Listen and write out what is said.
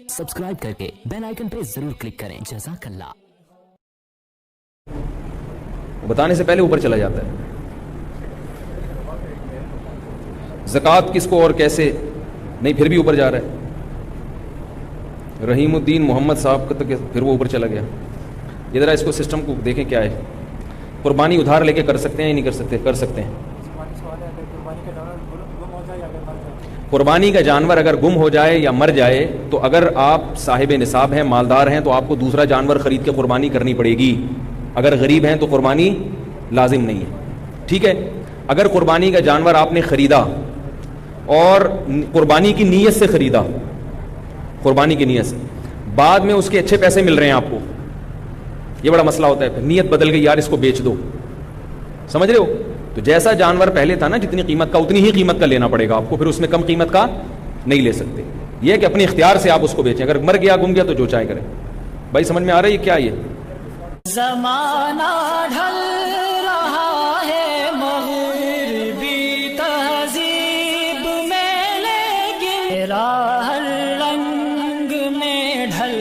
Subscribe करके bell icon पे जरूर क्लिक करें। जज़ाकल्लाह। बताने से पहले ऊपर चला जाता है। ज़कात किसको और कैसे, नहीं फिर भी ऊपर जा रहा है। रहीमुद्दीन मोहम्मद साहब का तो फिर वो ऊपर चला गया। ये ज़रा इसको सिस्टम को देखें क्या है। कुर्बानी उधार लेके कर सकते हैं या नहीं कर सकते? कर सकते हैं। कुर्बानी का जानवर अगर गुम हो जाए या मर जाए तो अगर आप साहिब निसाब हैं, मालदार हैं, तो आपको दूसरा जानवर खरीद के कुर्बानी करनी पड़ेगी। अगर गरीब हैं तो कुर्बानी लाजिम नहीं है। ठीक है, अगर कुर्बानी का जानवर आपने खरीदा और कुर्बानी की नीयत से खरीदा, कुर्बानी की नीयत से, बाद में उसके अच्छे पैसे मिल रहे हैं आपको, ये बड़ा मसला होता है। फिर नीयत बदल गई, यार इसको बेच दो, समझ रहे हो? तो जैसा जानवर पहले था ना, जितनी कीमत का उतनी ही कीमत का लेना पड़ेगा आपको, फिर उसमें कम कीमत का नहीं ले सकते। यह कि अपने इख्तियार से आप उसको बेचें। अगर मर गया, गुम गया, तो जो चाहे करें। भाई समझ में आ रहा है ये क्या? ये ज़माना ढल रहा है मग़रिबी तहज़ीब में, लेकिन हर रंग में ढल